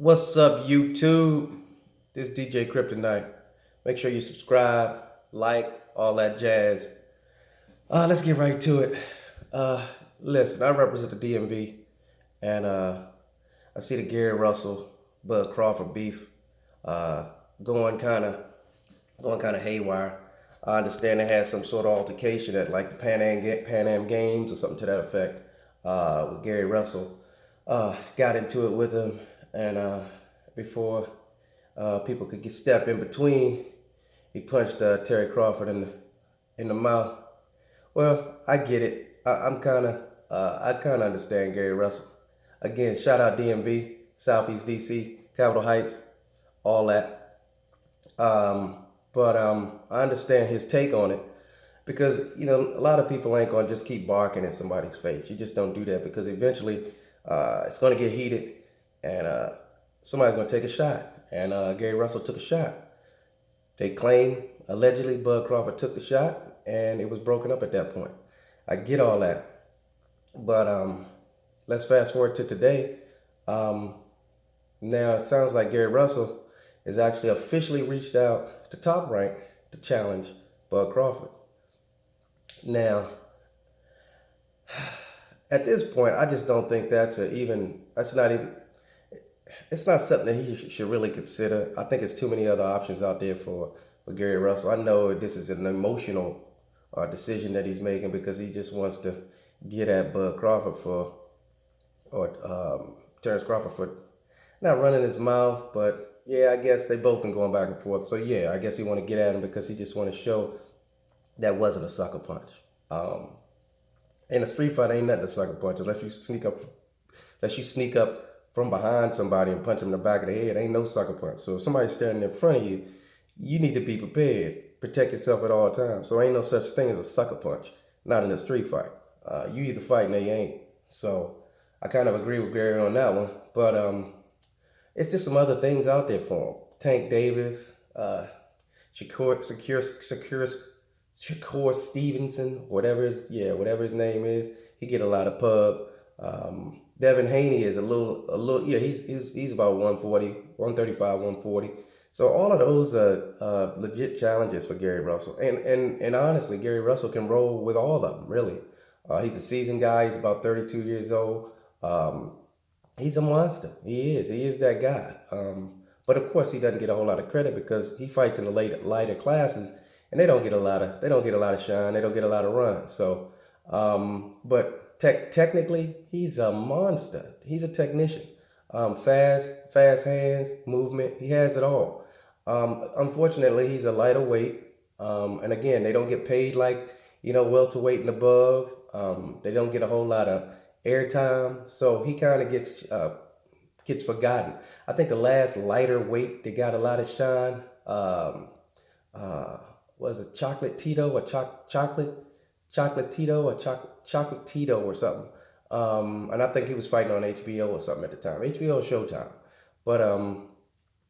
What's up, YouTube? This is DJ Kryptonite. Make sure you subscribe, like, all that jazz. Let's get right to it. Uh, Listen, I represent the DMV, and I see the Gary Russell, Bud Crawford beef uh, going kind of haywire. I understand they had some sort of altercation at like the Pan Am Games or something to that effect. With Gary Russell, got into it with him, and before people could step in between, he punched Terry Crawford in the mouth. Well, I get it. I kind of understand Gary Russell. Again, shout out DMV, Southeast DC, Capitol Heights, all that. But I understand his take on it because a lot of people ain't gonna just keep barking in somebody's face. You just don't do that because eventually it's gonna get heated and somebody's gonna take a shot. And Gary Russell took a shot. They claim allegedly Bud Crawford took the shot and it was broken up at that point. I get all that, but let's fast forward to today. Now it sounds like Gary Russell is actually officially reached out to Top Rank to challenge Bud Crawford. Now, at this point, I just don't think it's not something that he should really consider. I think it's too many other options out there for Gary Russell. I know this is an emotional decision that he's making because he just wants to get at Bud Crawford or Terrence Crawford for not running his mouth, but yeah, I guess they both been going back and forth. So yeah, I guess he want to get at him because he just want to show that wasn't a sucker punch. In a street fight, ain't nothing a sucker punch unless you sneak up from behind somebody and punch them in the back of the head. Ain't no sucker punch. So if somebody's standing in front of you, you need to be prepared. Protect yourself at all times. So ain't no such thing as a sucker punch. Not in a street fight. You either fighting or you ain't. So I kind of agree with Gary on that one. But it's just some other things out there for him. Tank Davis, Shakur Stevenson, whatever his name is. He get a lot of pub. Devin Haney is a little, yeah, he's about 140, 135, 140. So all of those are legit challenges for Gary Russell. And honestly, Gary Russell can roll with all of them, really. He's a seasoned guy. He's about 32 years old. He's a monster. He is that guy. But of course, he doesn't get a whole lot of credit because he fights in the lighter classes, and they don't get a lot of shine. They don't get a lot of run. So, but technically, he's a monster. He's a technician. Fast hands, movement. He has it all. Unfortunately, he's a lighter weight. And again, they don't get paid like, welterweight and above. They don't get a whole lot of airtime. So he kind of gets forgotten. I think the last lighter weight that got a lot of shine, was it Chocolate Tito or Chocolate Tito or something. And I think he was fighting on HBO or something at the time. HBO or Showtime. But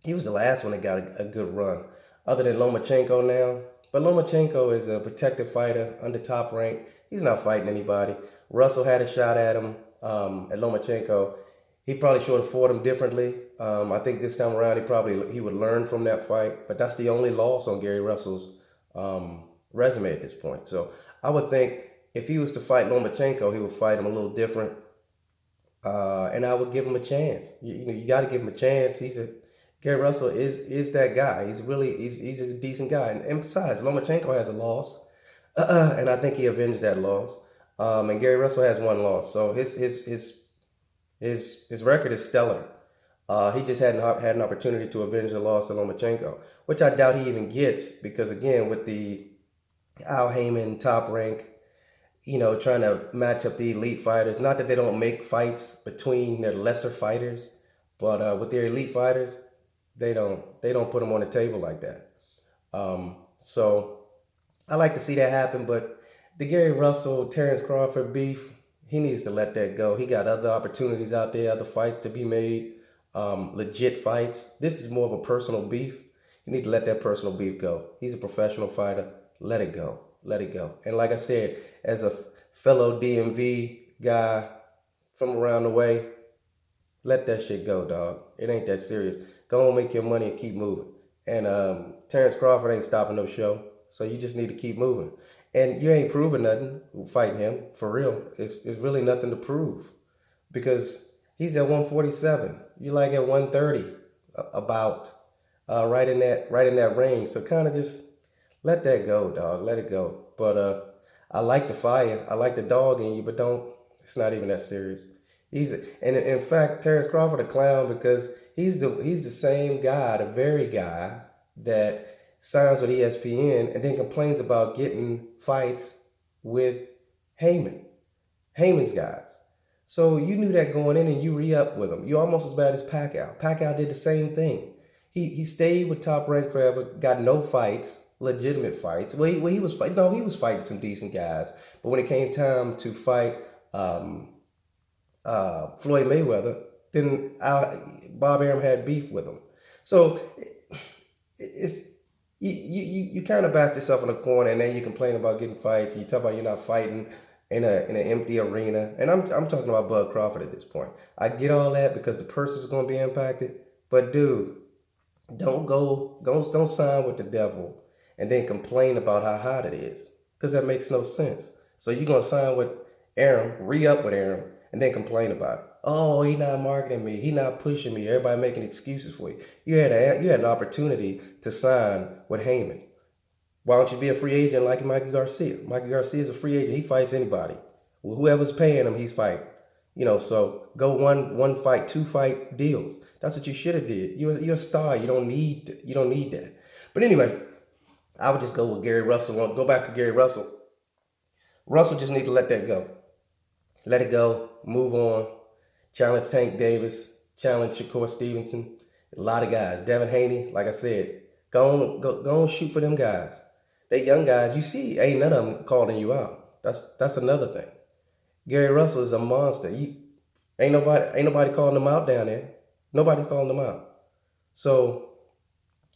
he was the last one that got a good run, other than Lomachenko now. But Lomachenko is a protected fighter under Top Rank. He's not fighting anybody. Russell had a shot at him, at Lomachenko. He probably should have fought him differently. I think this time around he would learn from that fight. But that's the only loss on Gary Russell's resume at this point. So I would think if he was to fight Lomachenko, he would fight him a little different. And I would give him a chance. You got to give him a chance. Gary Russell is that guy. He's a decent guy. And besides, Lomachenko has a loss, and I think he avenged that loss. And Gary Russell has one loss, so his record is stellar. He just hadn't had an opportunity to avenge the loss to Lomachenko, which I doubt he even gets because again, with the Al Heyman Top Rank, trying to match up the elite fighters. Not that they don't make fights between their lesser fighters, but with their elite fighters, they don't put them on the table like that. So I like to see that happen, but the Gary Russell, Terrence Crawford beef, he needs to let that go. He got other opportunities out there, other fights to be made, legit fights. This is more of a personal beef. You need to let that personal beef go. He's a professional fighter. Let it go. Let it go. And like I said, as a fellow DMV guy from around the way, let that shit go, dog. It ain't that serious. Go on, make your money and keep moving. And Terrence Crawford ain't stopping no show, so you just need to keep moving. And you ain't proving nothing fighting him for real. It's really nothing to prove because he's at 147. You like at 130, about right in that range. So kind of just let that go, dog. Let it go. But I like the fire. I like the dog in you, but don't. It's not even that serious. And in fact, Terrence Crawford a clown because he's the same guy, the very guy that signs with ESPN and then complains about getting fights with Heyman, Heyman's guys. So you knew that going in and you re-up with him. You're almost as bad as Pacquiao. Pacquiao did the same thing. He stayed with Top Rank forever, got no fights, legitimate fights. He was fighting. No, he was fighting some decent guys. But when it came time to fight Floyd Mayweather, then Bob Arum had beef with him. So it's you kind of back yourself in a corner, and then you complain about getting fights. You talk about you're not fighting in an empty arena, and I'm talking about Bud Crawford at this point. I get all that because the purse is going to be impacted, but dude, don't sign with the devil and then complain about how hot it is because that makes no sense. So you're gonna sign with Arum, re-up with Arum, and then complain about it. Oh, he not marketing me. He not pushing me. Everybody making excuses for you. You had an opportunity to sign with Heyman. Why don't you be a free agent like Mikey Garcia? Mikey Garcia is a free agent. He fights anybody. Well, whoever's paying him, he's fighting. So go one fight, 2 fight deals. That's what you should have did. You're a star. You don't need that. But anyway, I would just go with Gary Russell. Go back to Gary Russell. Russell just need to let that go. Let it go. Move on. Challenge Tank Davis. Challenge Shakur Stevenson. A lot of guys. Devin Haney, like I said, go on shoot for them guys. They young guys. You see, ain't none of them calling you out. That's another thing. Gary Russell is a monster. Ain't nobody calling him out down there. Nobody's calling him out. So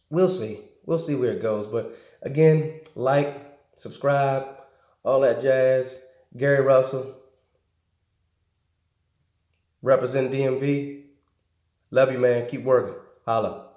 we'll see. We'll see where it goes. But again, like, subscribe, all that jazz. Gary Russell, represent DMV. Love you, man. Keep working. Holla.